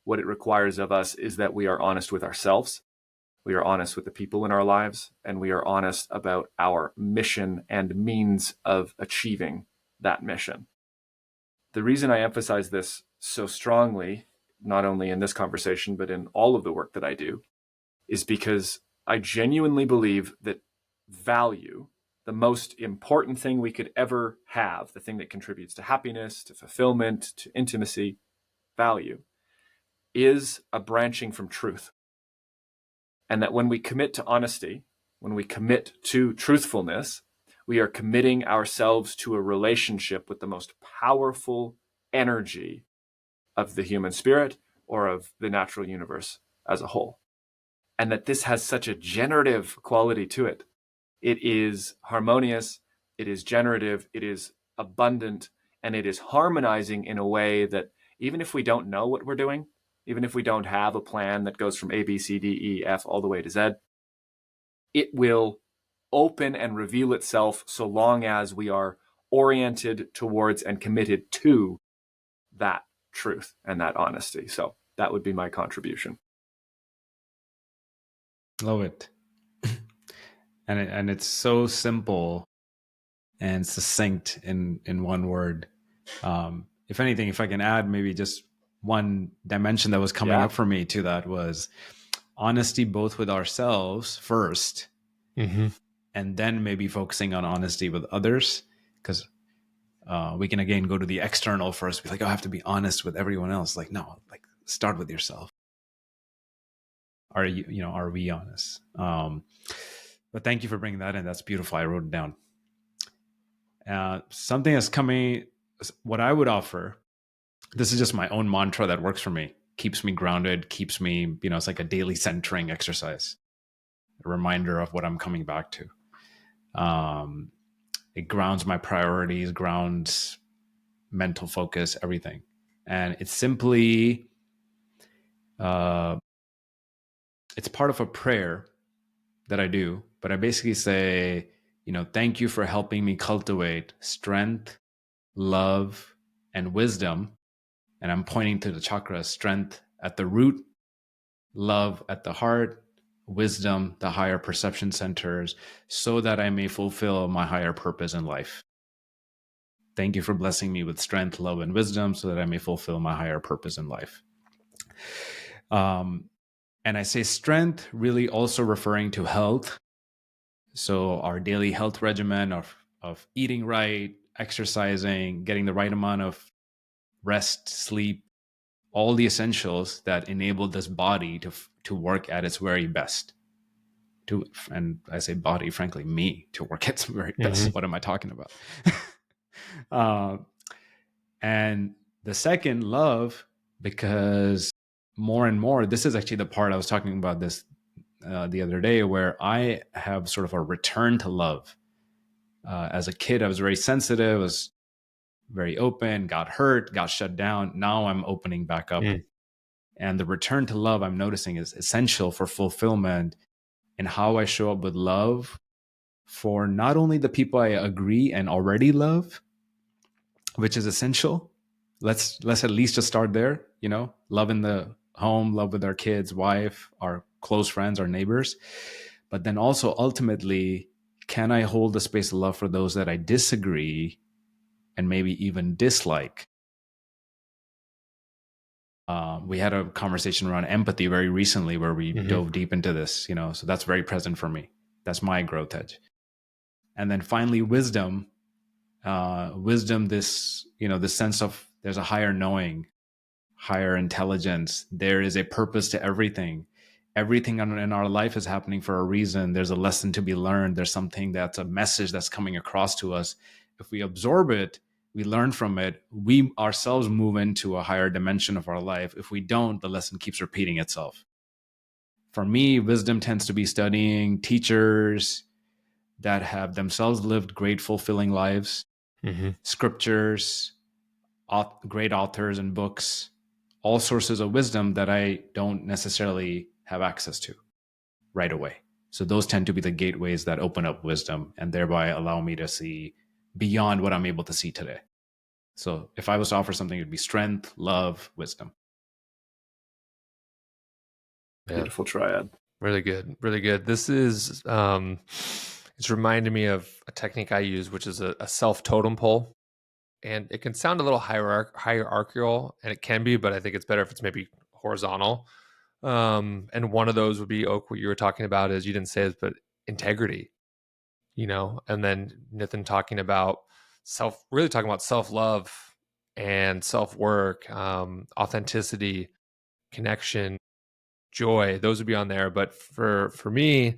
what it requires of us is that we are honest with ourselves, we are honest with the people in our lives, and we are honest about our mission and means of achieving that mission. The reason I emphasize this so strongly, not only in this conversation, but in all of the work that I do, is because I genuinely believe that value, the most important thing we could ever have, the thing that contributes to happiness, to fulfillment, to intimacy, value, is a branching from truth. And that when we commit to honesty, when we commit to truthfulness, we are committing ourselves to a relationship with the most powerful energy of the human spirit or of the natural universe as a whole. And that this has such a generative quality to it. It is harmonious, it is generative, it is abundant, and it is harmonizing in a way that even if we don't know what we're doing, even if we don't have a plan that goes from A, B, C, D, E, F all the way to Z, it will open and reveal itself so long as we are oriented towards and committed to that truth and that honesty. So that would be my contribution. Love it. And it's so simple and succinct in one word. If anything, if I can add maybe just one dimension that was coming up for me to that was honesty, both with ourselves first, and then maybe focusing on honesty with others, because we can again go to the external first, be like, oh, I have to be honest with everyone else. Like, no, like start with yourself. Are we honest? But thank you for bringing that in. That's beautiful. I wrote it down. Something that's coming, what I would offer, this is just my own mantra that works for me, keeps me grounded, keeps me, it's like a daily centering exercise, a reminder of what I'm coming back to. It grounds my priorities, grounds mental focus, everything. And it's simply, it's part of a prayer that I do, but I basically say, thank you for helping me cultivate strength, love, and wisdom. And I'm pointing to the chakra: strength at the root, love at the heart, wisdom, the higher perception centers, so that I may fulfill my higher purpose in life. Thank you for blessing me with strength, love, and wisdom so that I may fulfill my higher purpose in life. And I say strength, really also referring to health. So our daily health regimen of eating right, exercising, getting the right amount of rest, sleep, all the essentials that enable this body to work at its very best. And I say body, frankly, me, to work at its very best. What am I talking about? And the second, love, because more and more, this is actually the part I was talking about this the other day, where I have sort of a return to love. As a kid, I was very sensitive, was very open, got hurt, got shut down. Now I'm opening back up. And the return to love, I'm noticing, is essential for fulfillment in how I show up with love for not only the people I agree and already love, which is essential. Let's at least just start there, love in the home, love with our kids, wife, our close friends, our neighbors. But then also ultimately, can I hold the space of love for those that I disagree and maybe even dislike? We had a conversation around empathy very recently where we dove deep into this, so that's very present for me. That's my growth edge. And then finally, wisdom, this, the sense of there's a higher knowing, higher intelligence. There is a purpose to everything. Everything in our life is happening for a reason. There's a lesson to be learned. There's something that's a message that's coming across to us. If we absorb it, we learn from it, we ourselves move into a higher dimension of our life. If we don't, the lesson keeps repeating itself. For me, wisdom tends to be studying teachers, that have themselves lived great, fulfilling lives, scriptures, great authors and books, all sources of wisdom that I don't necessarily have access to right away. So those tend to be the gateways that open up wisdom and thereby allow me to see beyond what I'm able to see today. So if I was to offer something, it'd be strength, love, wisdom. Beautiful triad. Really good. Really good. This is, it's reminded me of a technique I use, which is a self totem pole. And it can sound a little hierarchical, and it can be, but I think it's better if it's maybe horizontal. And one of those would be, Oak, what you were talking about is, you didn't say this, but integrity, and then Nitin talking about really talking about self-love and self-work, authenticity, connection, joy. Those would be on there. But for me,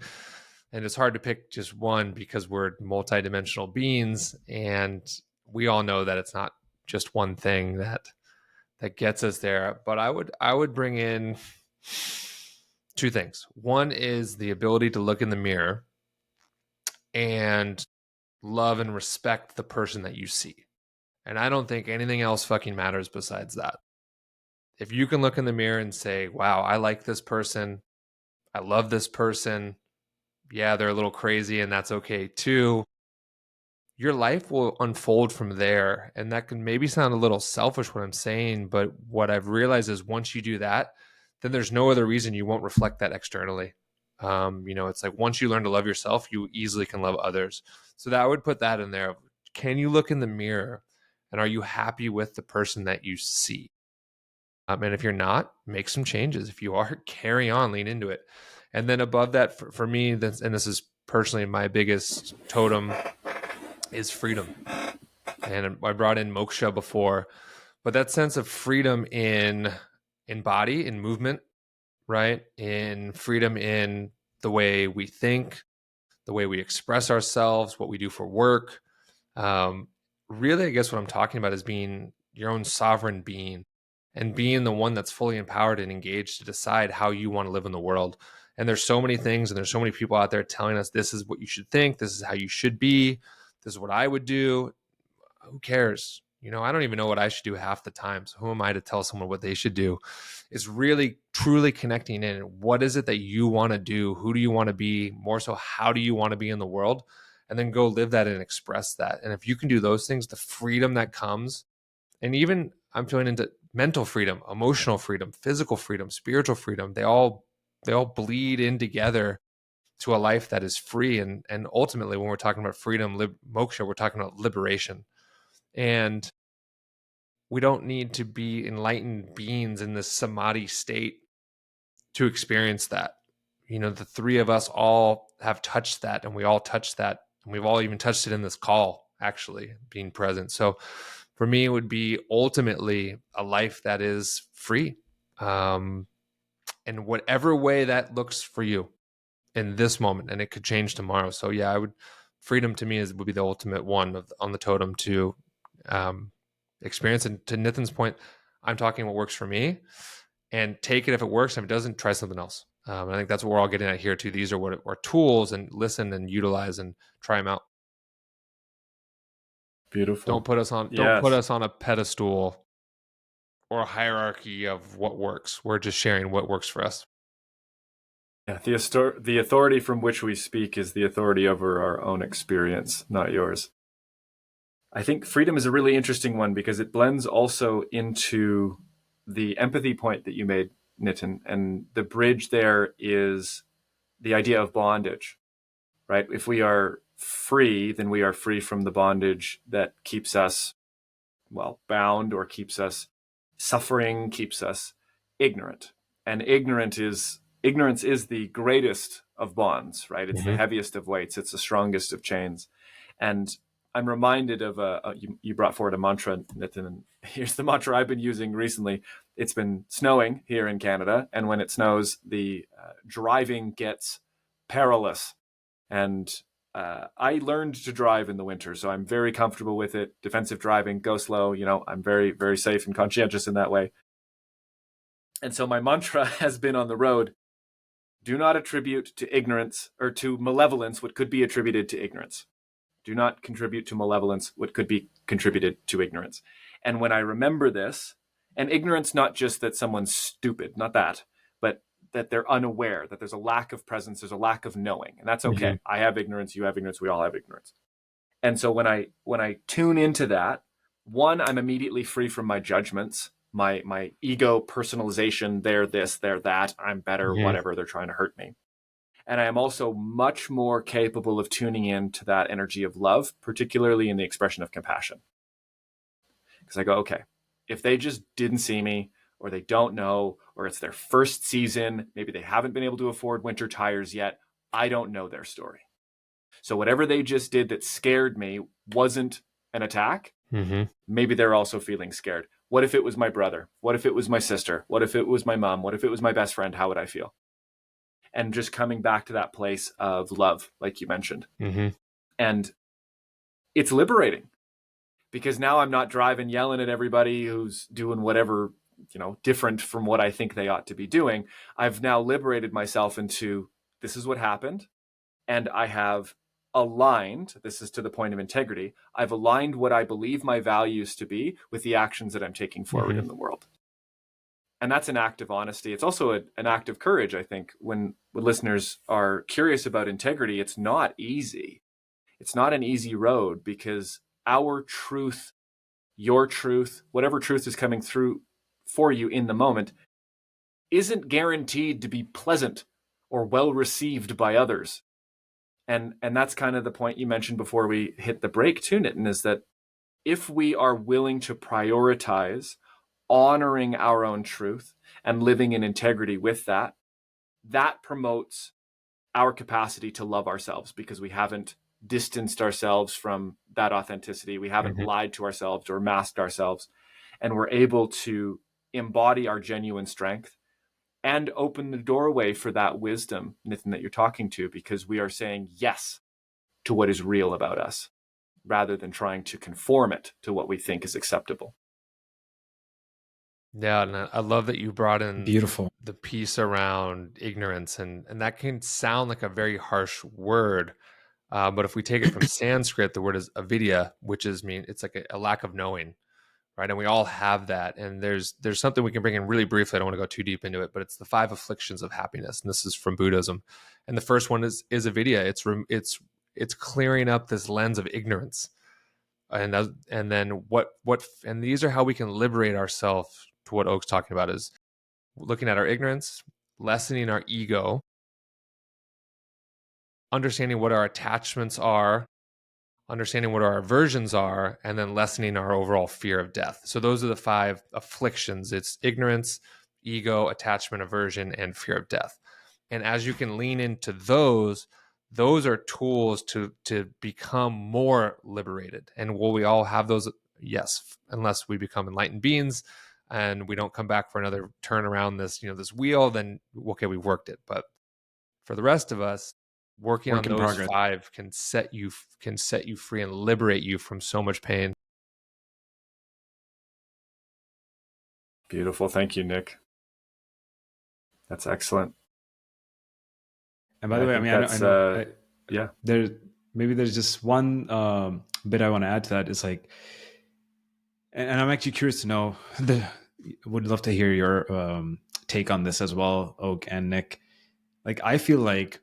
and it's hard to pick just one because we're multidimensional beings, and we all know that it's not just one thing that gets us there. But I would bring in two things. One is the ability to look in the mirror and love and respect the person that you see. And I don't think anything else fucking matters besides that. If you can look in the mirror and say, wow, I like this person, I love this person, yeah, they're a little crazy, and that's okay too, your life will unfold from there. And that can maybe sound a little selfish what I'm saying, but what I've realized is once you do that, then there's no other reason you won't reflect that externally. It's like once you learn to love yourself, you easily can love others. So that I would put that in there. Can you look in the mirror and are you happy with the person that you see? And if you're not, make some changes. If you are, carry on, lean into it. And then above that, for me, and this is personally my biggest totem, is freedom. And I brought in moksha before, but that sense of freedom in body, in movement, right? In freedom in the way we think, the way we express ourselves, what we do for work. Really, I guess what I'm talking about is being your own sovereign being and being the one that's fully empowered and engaged to decide how you want to live in the world. And there's so many things and there's so many people out there telling us this is what you should think, this is how you should be, this is what I would do. Who cares? I don't even know what I should do half the time. So who am I to tell someone what they should do? It's really truly connecting in. What is it that you want to do? Who do you want to be? More so, how do you want to be in the world? And then go live that and express that. And if you can do those things, the freedom that comes, and even I'm feeling into mental freedom, emotional freedom, physical freedom, spiritual freedom, they all bleed in together to a life that is free. And ultimately, when we're talking about freedom, moksha, we're talking about liberation. And we don't need to be enlightened beings in this samadhi state to experience that. The three of us all have touched that, and we all touched that. And we've all even touched it in this call, actually, being present. So for me, it would be ultimately a life that is free. In whatever way that looks for you in this moment, and it could change tomorrow. So yeah, freedom to me would be the ultimate one on the totem to experience. And to Nitin's point, I'm talking what works for me, and take it if it works. If it doesn't, try something else. I think that's what we're all getting at here too. These are what are tools, and listen and utilize and try them out. Beautiful. Don't put us on a pedestal or a hierarchy of what works. We're just sharing what works for us. Yeah, the authority from which we speak is the authority over our own experience, not yours. I think freedom is a really interesting one because it blends also into the empathy point that you made, Nitin, and the bridge there is the idea of bondage, right? If we are free, then we are free from the bondage that keeps us, bound, or keeps us suffering, keeps us ignorant. And ignorance is the greatest of bonds, right? It's the heaviest of weights. It's the strongest of chains. And I'm reminded of you brought forward a mantra, Nitin, and here's the mantra I've been using recently. It's been snowing here in Canada, and when it snows, the driving gets perilous. And I learned to drive in the winter, so I'm very comfortable with it. Defensive driving, go slow. I'm very, very safe and conscientious in that way. And so my mantra has been on the road, Do not attribute to ignorance or to malevolence what could be attributed to ignorance. Do not contribute to malevolence what could be contributed to ignorance. And when I remember this, and ignorance, not just that someone's stupid, not that, but that they're unaware, that there's a lack of presence, there's a lack of knowing. And that's okay. I have ignorance, you have ignorance, we all have ignorance. And so when I tune into that, one, I'm immediately free from my judgments, my ego personalization, they're this, they're that, I'm better, whatever, they're trying to hurt me. And I am also much more capable of tuning in to that energy of love, particularly in the expression of compassion. Because I go, okay, if they just didn't see me, or they don't know, or it's their first season, maybe they haven't been able to afford winter tires yet, I don't know their story. So whatever they just did that scared me wasn't an attack. Maybe they're also feeling scared. What if it was my brother? What if it was my sister? What if it was my mom? What if it was my best friend? How would I feel? And just coming back to that place of love, like you mentioned. And it's liberating, because now I'm not driving yelling at everybody who's doing whatever, different from what I think they ought to be doing. I've now liberated myself into, this is what happened. And I have aligned, this is to the point of integrity, I've aligned what I believe my values to be with the actions that I'm taking forward in the world. And that's an act of honesty. It's also an act of courage, I think. When listeners are curious about integrity, it's not easy. It's not an easy road, because our truth, your truth, whatever truth is coming through for you in the moment, isn't guaranteed to be pleasant or well received by others. And that's kind of the point you mentioned before we hit the break too, Nitin, is that if we are willing to prioritize honoring our own truth and living in integrity with that, that promotes our capacity to love ourselves, because we haven't distanced ourselves from that authenticity. We haven't lied to ourselves or masked ourselves, and we're able to embody our genuine strength and open the doorway for that wisdom, Nitin, that you're talking to, because we are saying yes to what is real about us, rather than trying to conform it to what we think is acceptable. Yeah, and I love that you brought in Beautiful. the piece around ignorance, and that can sound like a very harsh word, but if we take it from Sanskrit, the word is avidya, which it's like a lack of knowing, right? And we all have that. And there's something we can bring in really briefly. I don't want to go too deep into it, but it's the 5 afflictions of happiness, and this is from Buddhism. And the first one is avidya. It's clearing up this lens of ignorance, and then and these are how we can liberate ourselves. To what Oak's talking about is looking at our ignorance, lessening our ego, understanding what our attachments are, understanding what our aversions are, and then lessening our overall fear of death. So those are the 5 afflictions. It's ignorance, ego, attachment, aversion, and fear of death. And as you can lean into those are tools to become more liberated. And will we all have those? Yes, unless we become enlightened beings and we don't come back for another turn around this wheel, then okay, we've worked it. But for the rest of us, working on those 5 can set you free and liberate you from so much pain. Beautiful. Thank you, Nick. That's excellent. And by the way, I know yeah. There's just one bit I want to add to that. Is like, and I'm actually curious to know. Would love to hear your take on this as well, Oak and Nick. Like, I feel like,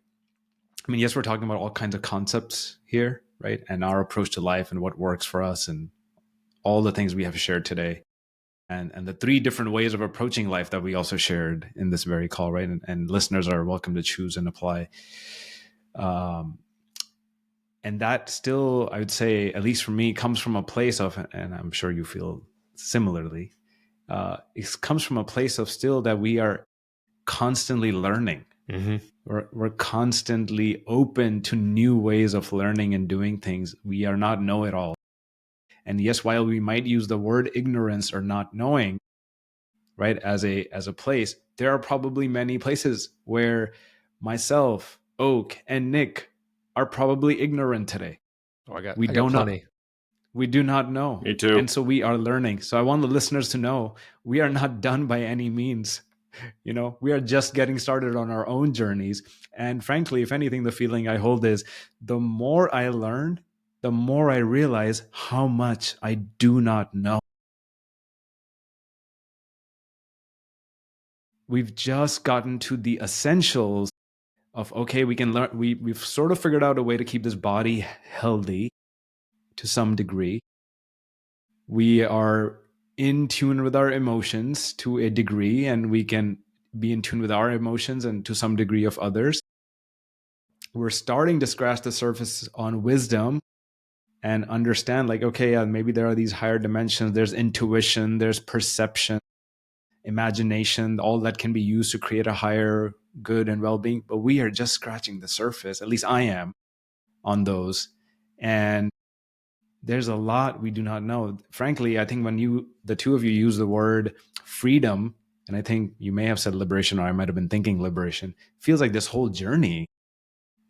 yes, we're talking about all kinds of concepts here, right? And our approach to life and what works for us, and all the things we have shared today, and the 3 different ways of approaching life that we also shared in this very call, right? And listeners are welcome to choose and apply. And that still, I would say, at least for me, comes from a place of, and I'm sure you feel similarly, it comes from a place of still that we are constantly learning. We're constantly open to new ways of learning and doing things. We are not know-it-all. And yes, while we might use the word ignorance or not knowing, right, as a place, there are probably many places where myself, Oak, and Nick are probably ignorant today. I got plenty. Know. We do not know. Me too. And so we are learning. So I want the listeners to know we are not done by any means. We are just getting started on our own journeys. And frankly, if anything, the feeling I hold is the more I learn, the more I realize how much I do not know. We've just gotten to the essentials of, okay, we can learn. We've sort of figured out a way to keep this body healthy to some degree. We are in tune with our emotions to a degree, and we can be in tune with our emotions and to some degree of others. We're starting to scratch the surface on wisdom and understand, like, okay, maybe there are these higher dimensions. There's intuition, there's perception, imagination, all that can be used to create a higher good and well-being. But we are just scratching the surface. At least I am on those. And there's a lot we do not know. Frankly, I think when the two of you use the word freedom, and I think you may have said liberation, or I might have been thinking liberation, feels like this whole journey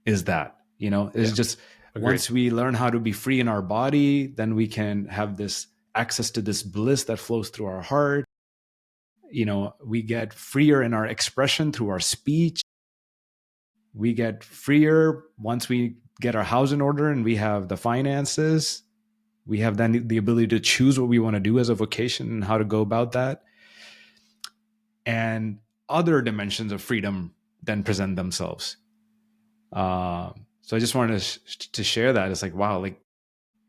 is that, it's just Agreed. Once we learn how to be free in our body, then we can have this access to this bliss that flows through our heart. We get freer in our expression through our speech. We get freer once we get our house in order and we have the finances. We have then the ability to choose what we want to do as a vocation and how to go about that. And other dimensions of freedom then present themselves. So I just wanted to share that. It's like, wow, like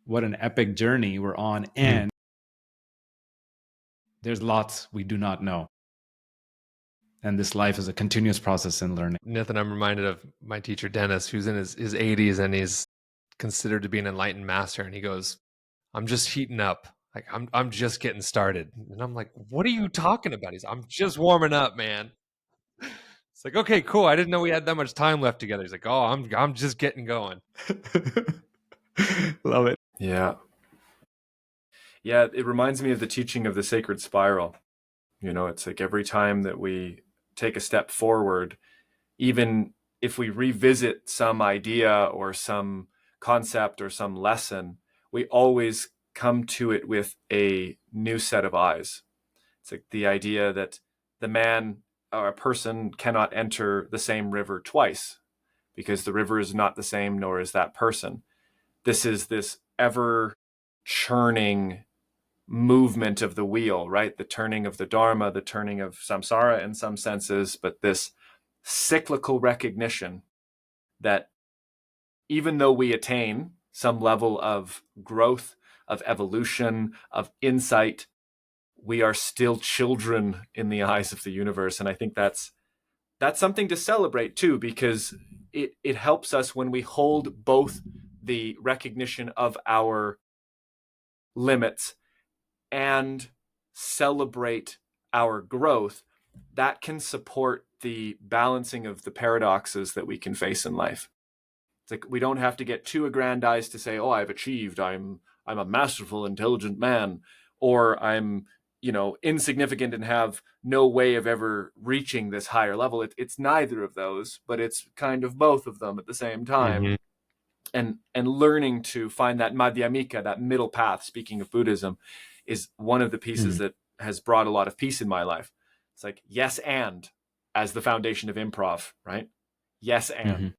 what an epic journey we're on. And there's lots we do not know. And this life is a continuous process in learning. Nathan, I'm reminded of my teacher, Dennis, who's in his 80s and he's considered to be an enlightened master. And he goes, I'm just heating up. Like, I'm just getting started. And I'm like, what are you talking about? He's, I'm just warming up, man. It's like, okay, cool. I didn't know we had that much time left together. He's like, oh, I'm just getting going. Love it. Yeah. Yeah, it reminds me of the teaching of the sacred spiral. It's like every time that we take a step forward, even if we revisit some idea or some concept or some lesson, we always come to it with a new set of eyes. It's like the idea that the man or a person cannot enter the same river twice because the river is not the same, nor is that person. This is this ever churning movement of the wheel, right? The turning of the Dharma, the turning of samsara in some senses, but this cyclical recognition that even though we attain some level of growth, of evolution, of insight, we are still children in the eyes of the universe. And I think that's something to celebrate too, because it helps us when we hold both the recognition of our limits and celebrate our growth. That can support the balancing of the paradoxes that we can face in life. It's like we don't have to get too aggrandized to say, oh, I've achieved, I'm a masterful, intelligent man, or I'm insignificant and have no way of ever reaching this higher level. It's neither of those, but it's kind of both of them at the same time. Mm-hmm. And learning to find that madhyamika, that middle path, speaking of Buddhism, is one of the pieces that has brought a lot of peace in my life. It's like yes and as the foundation of improv, right? Yes and.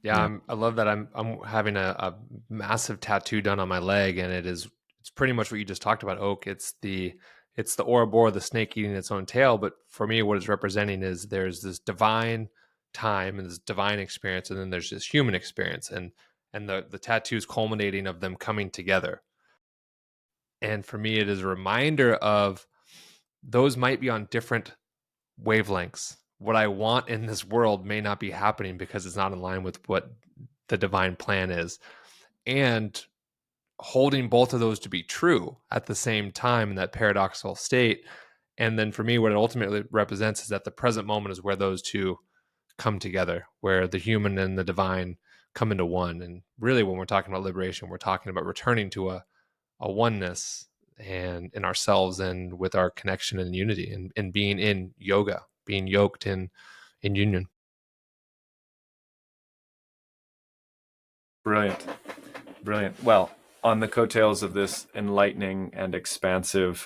Yeah, I love that. I'm having a massive tattoo done on my leg, and it's pretty much what you just talked about, Oak. It's the Ouroboros, the snake eating its own tail. But for me, what it's representing is there's this divine time and this divine experience, and then there's this human experience, and the tattoos culminating of them coming together. And for me, it is a reminder of those might be on different wavelengths. What I want in this world may not be happening because it's not in line with what the divine plan is. And holding both of those to be true at the same time in that paradoxical state. And then for me, what it ultimately represents is that the present moment is where those two come together, where the human and the divine come into one. And really, when we're talking about liberation, we're talking about returning to a oneness and in ourselves and with our connection and unity and being in yoga, being yoked in union. Brilliant. Well, on the coattails of this enlightening and expansive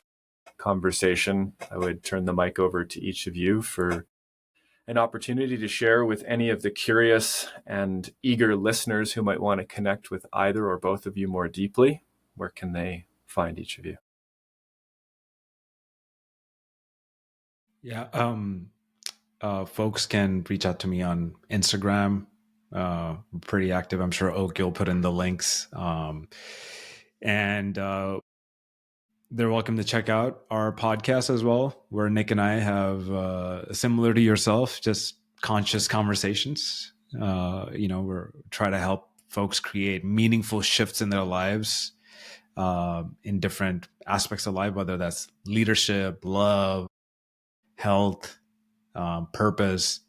conversation, I would turn the mic over to each of you for an opportunity to share with any of the curious and eager listeners who might want to connect with either or both of you more deeply. Where can they find each of you? Yeah, folks can reach out to me on Instagram. Pretty active. I'm sure Oak will put in the links. And they're welcome to check out our podcast as well, where Nick and I have, similar to yourself, just conscious conversations. We're trying to help folks create meaningful shifts in their lives, in different aspects of life, whether that's leadership, love, health, purpose.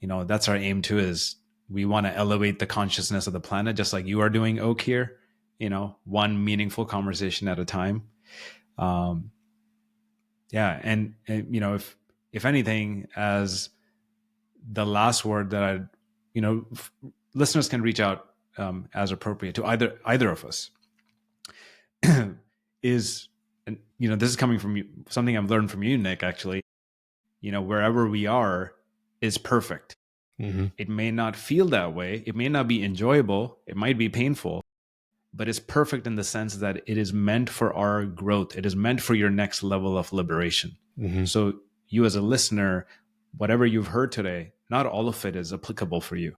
That's our aim too, is we want to elevate the consciousness of the planet, just like you are doing, Oak, here, one meaningful conversation at a time. And if anything, as the last word that listeners can reach out, as appropriate to either of us, is, and this is coming from you, something I've learned from you, Nick, actually. Wherever we are is perfect. Mm-hmm. It may not feel that way. It may not be enjoyable. It might be painful, but it's perfect in the sense that it is meant for our growth. It is meant for your next level of liberation. Mm-hmm. So you as a listener, whatever you've heard today, not all of it is applicable for you.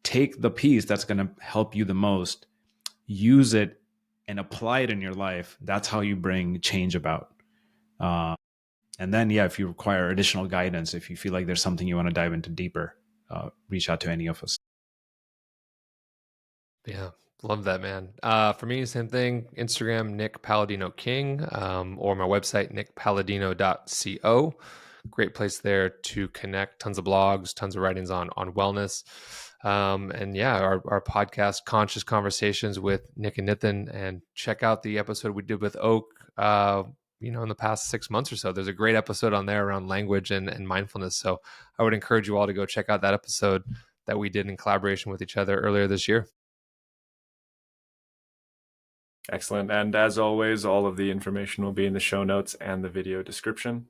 Take the piece that's going to help you the most, use it, and apply it in your life. That's how you bring change about. And then, if you require additional guidance, if you feel like there's something you want to dive into deeper, reach out to any of us. Yeah, love that, man. For me, same thing. Instagram, Nick Palladino-King, or my website, nickpalladino.co. Great place there to connect. Tons of blogs, tons of writings on wellness. Our podcast, Conscious Conversations with Nick and Nitin. And check out the episode we did with Oak, in the past 6 months or so. There's a great episode on there around language and mindfulness. So I would encourage you all to go check out that episode that we did in collaboration with each other earlier this year. Excellent. And as always, all of the information will be in the show notes and the video description.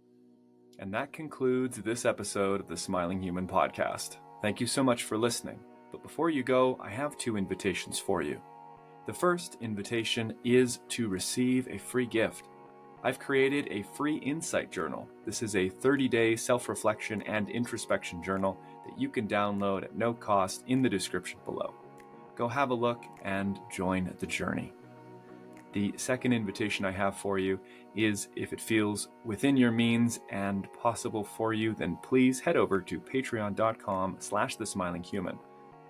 And that concludes this episode of the Smiling Human podcast. Thank you so much for listening. But before you go, I have 2 invitations for you. The first invitation is to receive a free gift. I've created a free insight journal. This is a 30-day self-reflection and introspection journal that you can download at no cost in the description below. Go have a look and join the journey. The second invitation I have for you is, if it feels within your means and possible for you, then please head over to patreon.com/thesmilinghuman.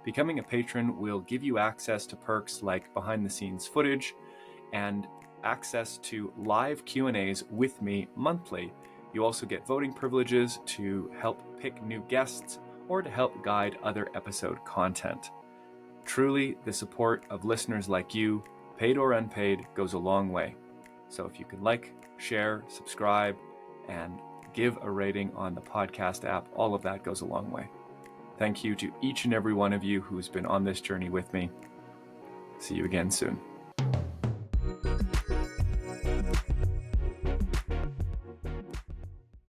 Becoming a patron will give you access to perks like behind-the-scenes footage and access to live Q&As with me monthly. You also get voting privileges to help pick new guests or to help guide other episode content. Truly, the support of listeners like you, paid or unpaid, goes a long way. So if you can like, share, subscribe, and give a rating on the podcast app, all of that goes a long way. Thank you to each and every one of you who's been on this journey with me. See you again soon.